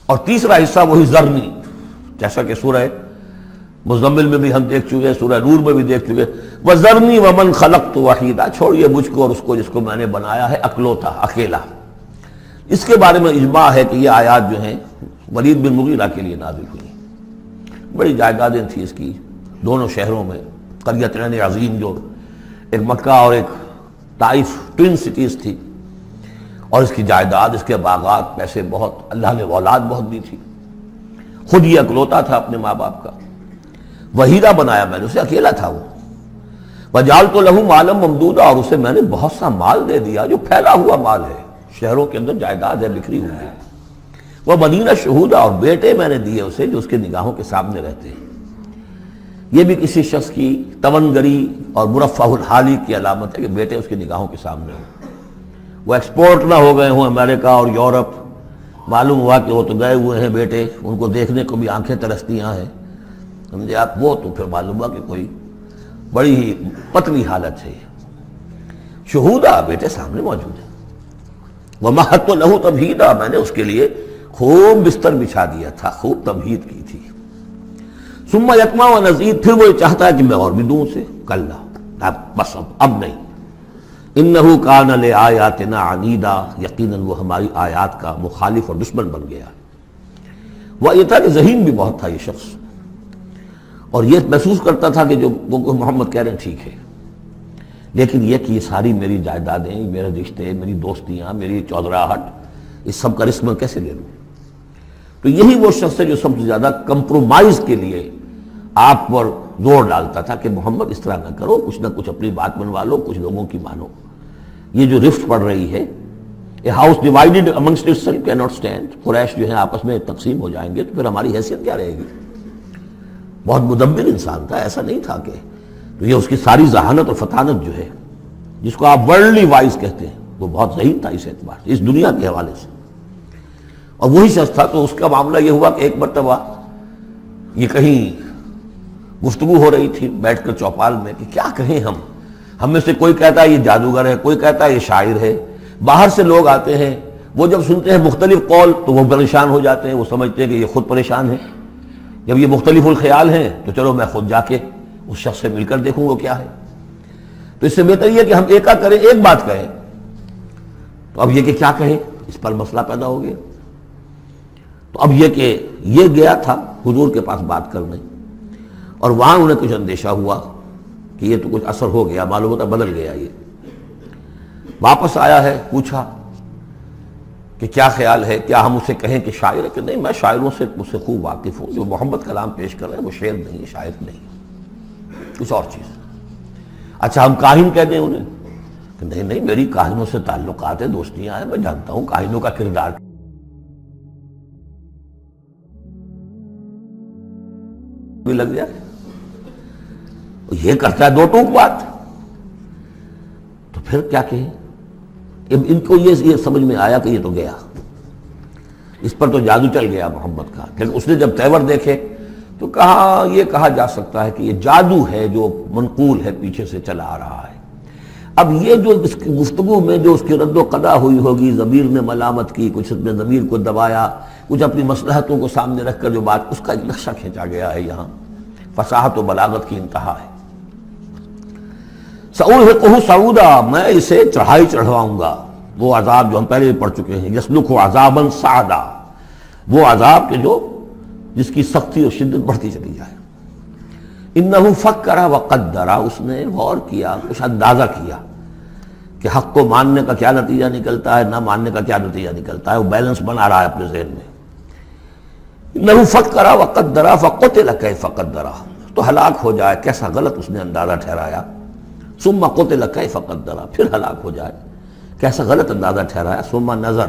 اور تیسرا حصہ وہی ذرنی، جیسا کہ سورہ مزمل میں بھی ہم دیکھ چکے، سورہ نور میں بھی دیکھ چکے، وَذَرْنِي وَمَنْ خَلَقْتُ وَحِيدًا، چھوڑیے مجھ کو اور اس کو جس کو میں نے بنایا ہے اکلوتا، اکیلا۔ اس کے بارے میں اجماع ہے کہ یہ آیات جو ہیں ولید بن مغیرہ کے لیے نازل ہوئی۔ بڑی جائیدادیں تھیں اس کی دونوں شہروں میں، قریتین عظیم جو ایک مکہ اور ایک طائف ٹوین سٹیز تھی، اور اس کی جائیداد، اس کے باغات، پیسے بہت، اللہ نے اولاد بہت دی تھی، خود یہ اکلوتا تھا اپنے ماں باپ کا، وحیدہ بنایا میں نے اسے، اکیلا تھا وہ، وجعلت له مالا ممدودا، اور اسے میں نے بہت سا مال دے دیا جو پھیلا ہوا مال ہے، شہروں کے اندر جائیداد ہے بکھری ہوئی ہے، وبنین شہودا، اور بیٹے میں نے دیے اسے جو اس کے نگاہوں کے سامنے رہتے ہیں۔ یہ بھی کسی شخص کی توانگری اور مرفہ الحالی کی علامت ہے کہ بیٹے اس کی نگاہوں کے سامنے ہوں، وہ ایکسپورٹ نہ ہو گئے ہوں امریکہ اور یورپ، معلوم ہوا کہ وہ تو گئے ہوئے ہیں بیٹے، ان کو دیکھنے کو بھی آنکھیں ترستی ہیں، سمجھے آپ، وہ تو پھر معلوم ہوا کہ کوئی بڑی ہی پتلی حالت ہے۔ شہودا، بیٹے سامنے موجود ہیں۔ وَمَهَّدتُّ لَهُ تَمْهِيدًا، میں نے اس کے لیے خوب بستر بچھا دیا تھا، خوب تمہید کی تھی۔ ثُمَّ يَطْمَعُ أَنْ أَزِيدَ، پھر وہ چاہتا ہے کہ میں اور بھی دوں اسے، کلا، بس اب نہیں۔ إِنَّهُ كَانَ لِآيَاتِنَا عَنِيدًا، یقیناً وہ ہماری آیات کا مخالف اور دشمن بن گیا۔ وہ یہ تھا کہ ذہین بھی بہت تھا یہ شخص، اور یہ محسوس کرتا تھا کہ جو وہ محمد کہہ رہے ہیں ٹھیک ہے، لیکن یہ کہ یہ ساری میری جائیدادیں، میرے رشتے، میری دوستیاں، میری چودراہٹ، اس سب کا رسک میں کیسے لے لوں؟ تو یہی وہ شخص ہے جو سب سے زیادہ کمپرومائز کے لیے آپ پر زور ڈالتا تھا کہ محمد اس طرح نہ کرو، کچھ نہ کچھ اپنی بات منوا لو، کچھ لوگوں کی مانو۔ یہ جو رفت پڑ رہی ہے، a house divided amongst itself can not stand, قریش جو ہیں آپس میں تقسیم ہو جائیں گے تو پھر ہماری حیثیت کیا رہے گی؟ بہت مدبر انسان تھا، ایسا نہیں تھا کہ، تو یہ اس کی ساری ذہانت اور فطانت جو ہے، جس کو آپ ورلڈلی وائز کہتے ہیں، وہ بہت ذہین تھا اس اعتبار سے، اس دنیا کے حوالے سے۔ اور وہی شخص تھا، تو اس کا معاملہ یہ ہوا کہ ایک مرتبہ یہ کہیں گفتگو ہو رہی تھی بیٹھ کر چوپال میں کہ کیا کہیں ہم میں سے کوئی کہتا ہے یہ جادوگر ہے، کوئی کہتا ہے یہ شاعر ہے، باہر سے لوگ آتے ہیں، وہ جب سنتے ہیں مختلف قول تو وہ پریشان ہو جاتے ہیں، وہ سمجھتے ہیں کہ یہ خود پریشان ہے، جب یہ مختلف الخیال ہیں تو چلو میں خود جا کے اس شخص سے مل کر دیکھوں وہ کیا ہے۔ تو اس سے بہتر یہ کہ ہم ایکا کریں، ایک بات کہیں۔ تو اب یہ کہ کیا کہیں، اس پر مسئلہ پیدا ہو گیا۔ تو اب یہ کہ یہ گیا تھا حضور کے پاس بات کرنے، اور وہاں انہیں کچھ اندیشہ ہوا کہ یہ تو کچھ اثر ہو گیا، معلوم ہوتا بدل گیا۔ یہ واپس آیا ہے، پوچھا کہ کیا خیال ہے، کیا ہم اسے کہیں کہ شاعر ہے؟ کہ نہیں، میں شاعروں سے مجھ سے خوب واقف ہوں، جو محمد کلام پیش کر رہے ہیں وہ شعر نہیں ہے، شاعر نہیں، کچھ اور چیز۔ اچھا ہم کاہن کہہ دیں انہیں؟ کہ نہیں نہیں، میری کاہنوں سے تعلقات ہیں، دوستیاں ہیں، میں جانتا ہوں کاہنوں کا کردار بھی لگ جائے، یہ کرتا ہے دو ٹوک بات، تو پھر کیا کہیں؟ ان کو یہ سمجھ میں آیا کہ یہ تو گیا، اس پر تو جادو چل گیا محمد کا۔ لیکن اس نے جب تیور دیکھے تو کہا، یہ کہا جا سکتا ہے کہ یہ جادو ہے جو منقول ہے، پیچھے سے چلا آ رہا ہے۔ اب یہ جو اس کی گفتگو میں جو اس کی رد و قدا ہوئی ہوگی، ضمیر نے ملامت کی، کچھ نے ضمیر کو دبایا، کچھ اپنی مصلحتوں کو سامنے رکھ کر جو بات، اس کا ایک نقشہ کھینچا گیا ہے یہاں، فصاحت و بلاغت کی انتہا ہے۔ سأرهقه صعودا، میں اسے چڑھائی چڑھواؤں گا، وہ عذاب جو ہم پہلے بھی پڑھ چکے ہیں، یسلکہ عذابا صعدا، وہ عذاب کے جو جس کی سختی اور شدت بڑھتی چلی جائے۔ انہ فکر وقدر، اس نے غور کیا، کچھ اندازہ کیا کہ حق کو ماننے کا کیا نتیجہ نکلتا ہے، نہ ماننے کا کیا نتیجہ نکلتا ہے، وہ بیلنس بنا رہا ہے اپنے ذہن میں۔ انہ فکر وقدر فقتل کیف قدر، تو ہلاک ہو جائے، کیسا غلط اس نے اندازہ ٹھہرایا۔ ثم قتل کیف قدر، پھر ہلاک ہو جائے، کیسا غلط اندازہ ٹھہرایا۔ ثم نظر،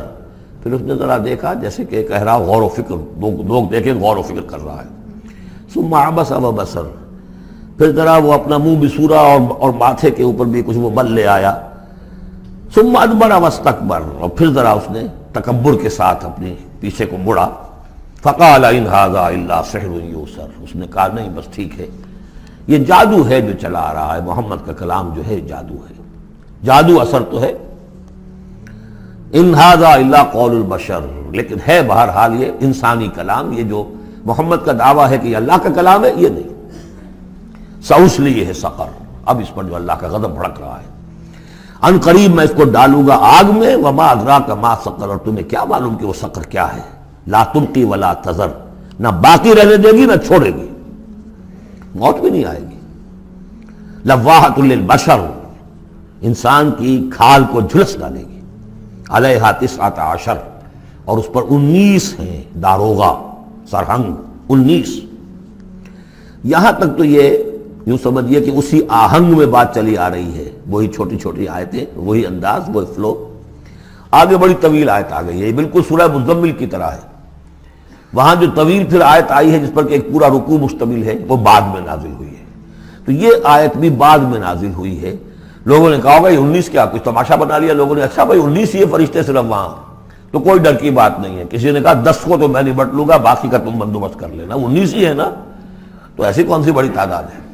پھر اس نے ذرا دیکھا، جیسے کہ کہہ رہا غور و فکر، لوگ دیکھیں غور و فکر کر رہا ہے۔ ثم عبس وبصر، پھر ذرا وہ اپنا منہ بسورا اور ماتھے کے اوپر بھی کچھ وہ بل لے آیا۔ ثم ادبر واستکبر، اور پھر ذرا اس نے تکبر کے ساتھ اپنی پیچھے کو مڑا۔ فقال ان ھذا الا سحر یؤثر، اس نے کہا نہیں بس ٹھیک ہے، یہ جادو ہے جو چلا آ رہا ہے، محمد کا کلام جو ہے جادو ہے، جادو اثر تو ہے۔ ان ھذا الا قول البشر، لیکن ہے بہرحال یہ انسانی کلام، یہ جو محمد کا دعویٰ ہے کہ یہ اللہ کا کلام ہے، یہ نہیں۔ سأصلیہ سقر، اب اس پر جو اللہ کا غضب بھڑک رہا ہے، ان قریب میں اس کو ڈالوں گا آگ میں، وما ادراک ما سقر، اور تمہیں کیا معلوم کہ وہ سقر کیا ہے، لا تبقی ولا تذر، نہ باقی رہنے دے گی نہ چھوڑے گی، موت بھی نہیں آئے گی۔ لواحۃ للبشر، انسان کی کھال کو جھلس ڈالے گی، علیہا 19، اور اس پر 19 ہیں داروغہ، سرہنگ 19۔ یہاں تک تو یہ یوں سمجھیے کہ اسی آہنگ میں بات چلی آ رہی ہے، وہی چھوٹی چھوٹی آیتیں، وہی انداز، وہی فلو۔ آگے بڑی طویل آیت آ گئی ہے، یہ بالکل سورہ مزمل کی طرح ہے۔ وہاں جو طویل پھر آیت آئی ہے جس پر کہ ایک پورا رکوع مشتمل ہے، وہ بعد میں نازل ہوئی ہے۔ تو یہ آیت بھی بعد میں نازل ہوئی ہے۔ لوگوں نے کہا ہوگا یہ 19 کیا کچھ تماشا بنا لیا لوگوں نے، اچھا بھائی 19 ہی فرشتے صرف وہاں، تو کوئی ڈر کی بات نہیں ہے۔ کسی نے کہا 10 کو تو میں نبٹ لوں گا، باقی کا تم بندوبست کر لینا، 19 ہی ہے نا، تو ایسی کون سی بڑی تعداد ہے۔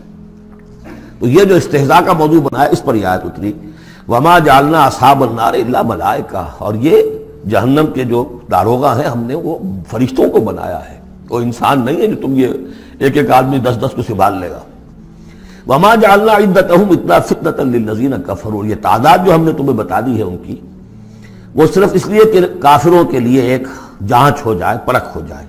تو یہ جو استہزاء کا موضوع بنایا، اس پر یہ آیت اتری، وما جعلنا اصحاب النار الا ملائکہ، اور یہ جہنم کے جو داروغہ ہیں ہم نے وہ فرشتوں کو بنایا ہے، وہ انسان نہیں ہے جو تم یہ ایک ایک آدمی 10 کو سنبھال لے گا۔ وما جعلنا عدتهم الا فتنة للذین کفروا، یہ تعداد جو ہم نے تمہیں بتا دی ہے ان کی، وہ صرف اس لیے کہ کافروں کے لیے ایک جانچ ہو جائے، پرکھ ہو جائے۔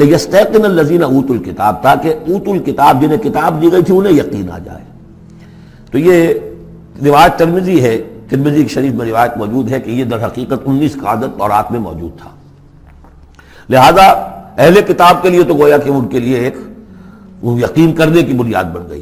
لیستیقن الذین اوتوا الکتاب، تاکہ اوتوا الکتاب جنہیں کتاب دی گئی تھی انہیں یقین آ جائے۔ تو یہ روایت ترمذی ہے، ترمذی شریف میں روایت موجود ہے کہ یہ در حقیقت 19 کا عدد تورات میں موجود تھا، لہذا اہل کتاب کے لیے تو گویا کہ ان کے لیے ایک وہ یقین کرنے کی بنیاد بن گئی۔